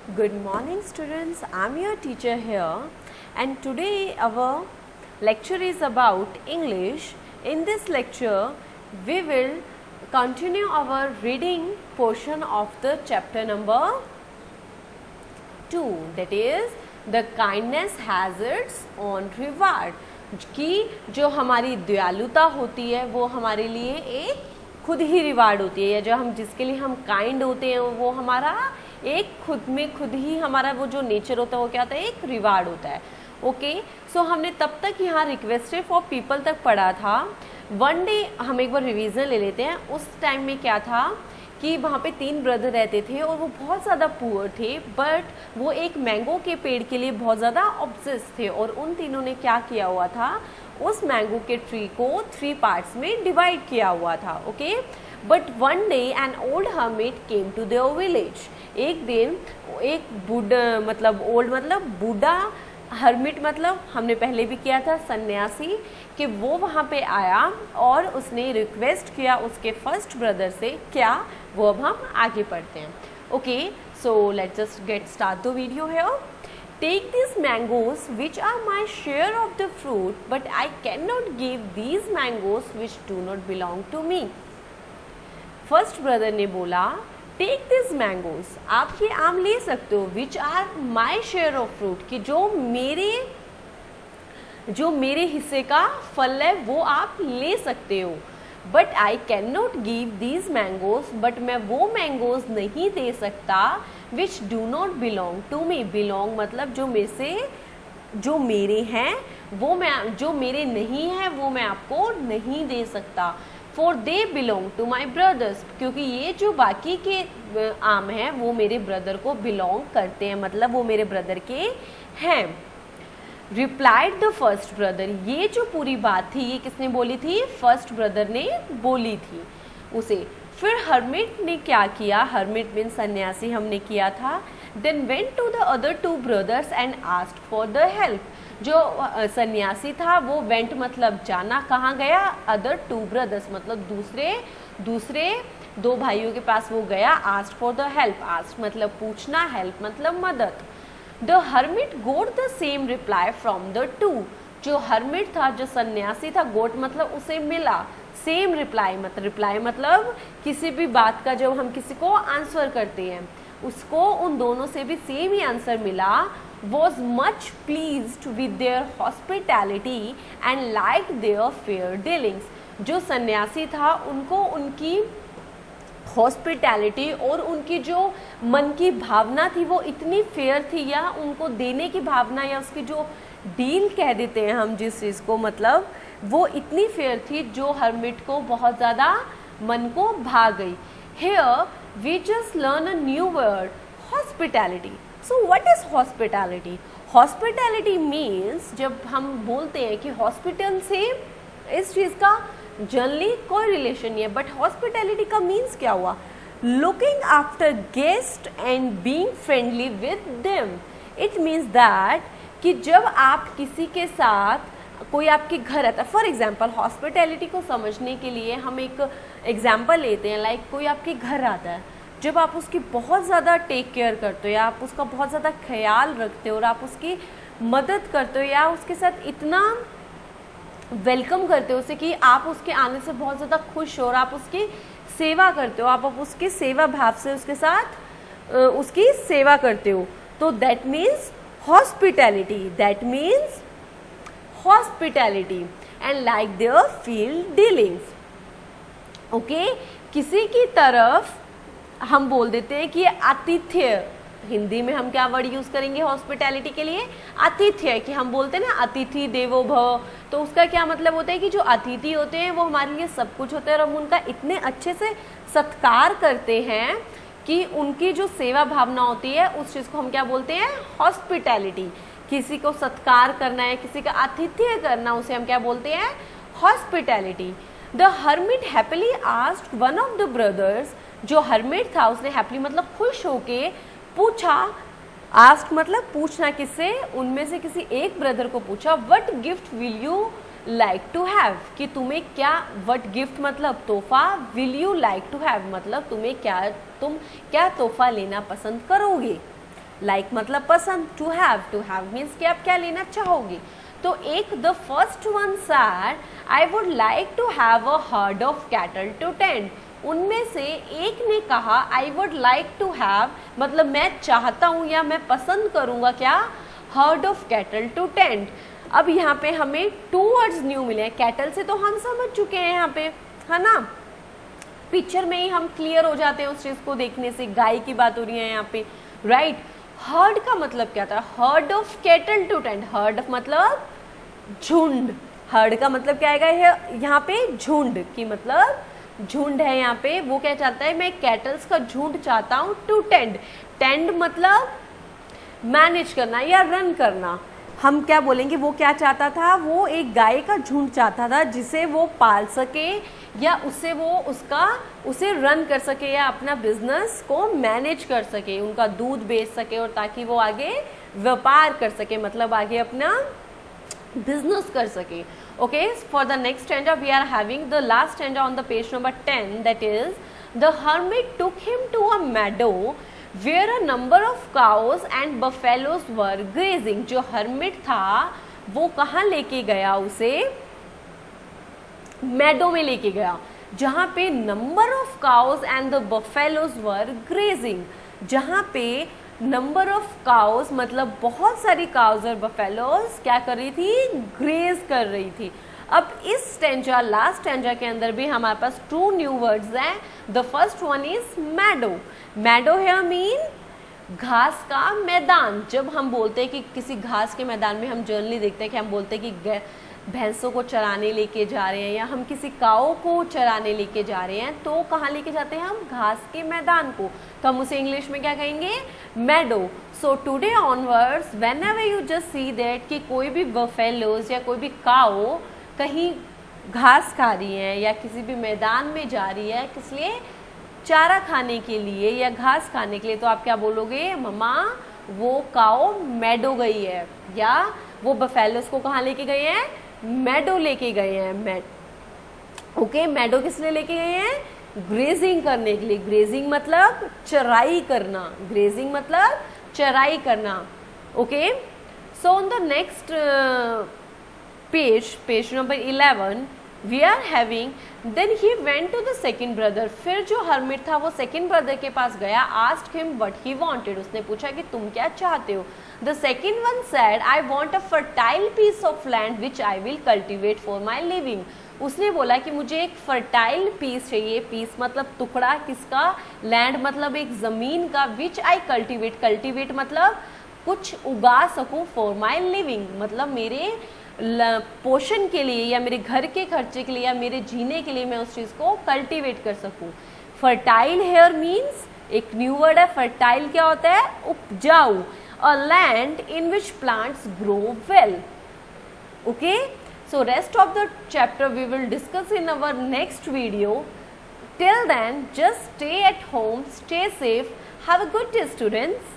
Good morning students, I am your teacher here and today our lecture is about English. In this lecture we will continue our reading portion of the chapter number 2, that is the kindness has its own reward. कि जो हमारी दयालुता होती है वो हमारे लिए एक खुद ही रिवार्ड होती है, या जो हम जिसके लिए हम काइंड होते हैं वो हमारा एक खुद में खुद ही हमारा वो जो नेचर होता है वो क्या होता है, एक रिवार्ड होता है. ओके, सो हमने तब तक यहाँ रिक्वेस्टेड फॉर पीपल तक पढ़ा था. वन डे हम एक बार रिवीजन ले लेते हैं. उस टाइम में क्या था कि वहाँ पे 3 ब्रदर रहते थे और वो बहुत ज़्यादा पुअर थे, बट वो एक मैंगो के पेड़ के लिए बहुत ज़्यादा ऑब्सेस थे. और उन तीनों ने क्या किया हुआ था, उस मैंगो के ट्री को 3 पार्ट्स में डिवाइड किया हुआ था. Okay, but one day an old hermit came to their village. एक दिन एक ओल्ड मतलब बूढ़ा, हर्मिट मतलब हमने पहले भी किया था सन्यासी, कि वो वहाँ पे आया और उसने रिक्वेस्ट किया उसके फर्स्ट ब्रदर से. क्या, वो अब हम आगे पढ़ते हैं. Okay, so let's just get start the video here. Take these mangoes which are my share of the fruit, but I cannot give these mangoes which do not belong to me. First brother ने बोला, take this mangoes, आप ये आम ले सकते हो, which are my share of fruit, कि जो मेरे हिस्से का फल है वो आप ले सकते हो. But I can not give these mangoes, but मैं वो मैंगोज नहीं दे सकता which do not belong to me. Belong मतलब जो मेरे हैं वो मैं, जो मेरे नहीं है वो मैं आपको नहीं दे सकता. For they belong to my brothers, क्योंकि ये जो बाकी के आम हैं वो मेरे ब्रदर को बिलोंग करते हैं, मतलब वो मेरे ब्रदर के हैं. रिप्लाइड द फर्स्ट ब्रदर, ये जो पूरी बात थी ये किसने बोली थी, फर्स्ट ब्रदर ने बोली थी उसे. फिर हर्मिट ने क्या किया, हर्मिट मीन सन्यासी हमने किया था. Then went to the other 2 brothers and asked for the help. जो सन्यासी था वो वेंट मतलब जाना, कहाँ गया, अदर 2 ब्रदर्स मतलब दूसरे 2 भाइयों के पास वो गया. Asked for the help, ask मतलब पूछना, हेल्प मतलब मदद. The hermit goat the same reply from the 2. जो हर्मिट था, जो सन्यासी था, गोट मतलब उसे मिला, सेम रिप्लाई मतलब किसी भी बात का जब हम किसी को आंसर करते हैं उसको उन दोनों से भी सेम ही आंसर मिला. was much pleased with their hospitality and liked their fair dealings. जो सन्यासी था उनको उनकी हॉस्पिटैलिटी और उनकी जो मन की भावना थी वो इतनी फेयर थी, या उनको देने की भावना, या उसकी जो डील कह देते हैं हम जिस चीज़ को, मतलब वो इतनी फेयर थी जो हर्मिट को बहुत ज़्यादा मन को भा गई. Here we just learn a new word, hospitality. So what is hospitality? Hospitality means जब हम बोलते हैं कि हॉस्पिटल से इस चीज़ का जनरली कोई रिलेशन नहीं है, बट हॉस्पिटैलिटी का मीन्स क्या हुआ, looking after guest and being friendly with them. It means that कि जब आप किसी के साथ, कोई आपके घर आता है, फॉर एग्जाम्पल हॉस्पिटैलिटी को समझने के लिए हम एक एग्जाम्पल लेते हैं. लाइक कोई आपके घर आता है, जब आप उसकी बहुत ज़्यादा टेक केयर करते हो, या आप उसका बहुत ज़्यादा ख्याल रखते हो और आप उसकी मदद करते हो, या उसके साथ इतना वेलकम करते हो उसे कि आप उसके आने से बहुत ज़्यादा खुश हो और आप उसकी सेवा करते हो, आप उसकी सेवा भाव से उसके साथ उसकी सेवा करते हो, तो that means hospitality. That means hospitality and like their feel dealings. Okay, किसी की तरफ हम बोल देते हैं कि आतिथ्य, हिंदी में हम क्या वर्ड यूज करेंगे हॉस्पिटैलिटी के लिए, आतिथ्य, कि हम बोलते हैं ना अतिथि देवो भव. तो उसका क्या मतलब होता है कि जो अतिथि होते हैं वो हमारे लिए सब कुछ होते हैं और हम उनका इतने अच्छे से सत्कार करते हैं कि उनकी जो सेवा भावना होती है उस चीज़ को हम क्या बोलते हैं, हॉस्पिटैलिटी. किसी को सत्कार करना है, किसी का आतिथ्य करना, उसे हम क्या बोलते हैं, hospitality. The hermit happily asked one of the brothers. जो हर्मिट था उसने हैप्पीली मतलब खुश होके पूछा, आस्क मतलब पूछना, किससे, उनमें से किसी एक ब्रदर को पूछा, what gift will you like to have, कि तुम्हें क्या, व्हाट गिफ्ट मतलब तोहफा, will you like to have मतलब तुम क्या तोहफा लेना पसंद करोगे. लाइक मतलब पसंद, टू हैव मीन्स कि आप क्या लेना चाहोगे। तो एक the first one said I would like to have a herd of cattle to tend. उनमें से एक ने कहा I would like to have मतलब मैं चाहता हूँ या मैं पसंद करूँगा क्या, herd of cattle to tend. अब यहाँ पे हमें 2 वर्ड्स न्यू मिले हैं। कैटल से तो हम समझ चुके हैं यहाँ पे, है ना, पिक्चर में ही हम क्लियर हो जाते हैं उस चीज को देखने से, गाय की बात हो रही है यहाँ पे, राइट। हर्ड का मतलब क्या था, herd of cattle to tend, herd मतलब झुंड, हर्ड का मतलब क्या आएगा यहाँ पे, झुंड की मतलब झुंड है यहाँ पे। वो क्या चाहता है, मैं कैटल्स का झुंड चाहता हूँ टू टेंड, टेंड मतलब मैनेज करना या रन करना। हम क्या बोलेंगे, वो क्या चाहता था, वो एक गाय का झुंड चाहता था जिसे वो पाल सके या उसे रन कर सके या अपना बिजनेस को मैनेज कर सके, उनका दूध बेच सके और ताकि वो आगे व्यापार कर सके, मतलब आगे अपना बिजनेस कर सके। Okay, for the next stanza we are having the last stanza on the page number 10, that is the hermit took him to a meadow where a number of cows and buffaloes were grazing। जो hermit था वो कहाँ लेके गया, उसे meadow में लेके गया जहाँ पे number of cows and the buffaloes were grazing, जहाँ पे नंबर ऑफ काउस मतलब बहुत सारी काउस और बफेलोज क्या कर रही थी, ग्रेज कर रही थी। अब इस स्टेंजा, लास्ट स्टेंजा के अंदर भी हमारे पास 2 न्यू वर्ड्स हैं। The first one is meadow. Meadow है मीन घास का मैदान। जब हम बोलते हैं कि किसी घास के मैदान में, हम जनरली देखते हैं कि हम बोलते हैं कि भैंसों को चराने लेके जा रहे हैं या हम किसी काऊ को चराने लेके जा रहे हैं, तो कहाँ लेके जाते हैं हम, घास के मैदान को, तो हम उसे इंग्लिश में क्या कहेंगे, meadow. So today onwards whenever you just see that कि कोई भी बफेलोज या कोई भी काऊ कहीं घास खा रही है या किसी भी मैदान में जा रही है किस लिए, चारा खाने के लिए या घास खाने के लिए, तो आप क्या बोलोगे, मम्मा वो काऊ मेडो गई है, या वो बफेलोज को कहाँ लेके गए हैं, मेडो लेके गए हैं। ओके, मेडो किस लिए लेके गए हैं, ग्रेजिंग करने के लिए। ग्रेजिंग मतलब चराई करना, ग्रेजिंग मतलब चराई करना। Okay, so on the next page number 11 we are having then he went to the second brother. फिर जो हर्मिट था वो सेकेंड ब्रदर के पास गया, asked him what he wanted, उसने पूछा कि तुम क्या चाहते हो। The second one said I want a fertile piece of land which I will cultivate for my living. उसने बोला कि मुझे एक फर्टाइल पीस चाहिए, पीस मतलब टुकड़ा किसका, लैंड मतलब एक जमीन का, विच आई कल्टिवेट, कल्टिवेट मतलब कुछ उगा सकूं, फॉर माई लिविंग मतलब मेरे पोषण के लिए या मेरे घर के खर्चे के लिए या मेरे जीने के लिए मैं उस चीज को कल्टीवेट कर सकूं। फर्टाइल हेयर मीन्स एक न्यू वर्ड है, फर्टाइल क्या होता है, उपजाऊ, a land in which plants grow well. Okay, so rest of the chapter we will discuss in our next video. Till then just stay at home, stay safe, have a good day students.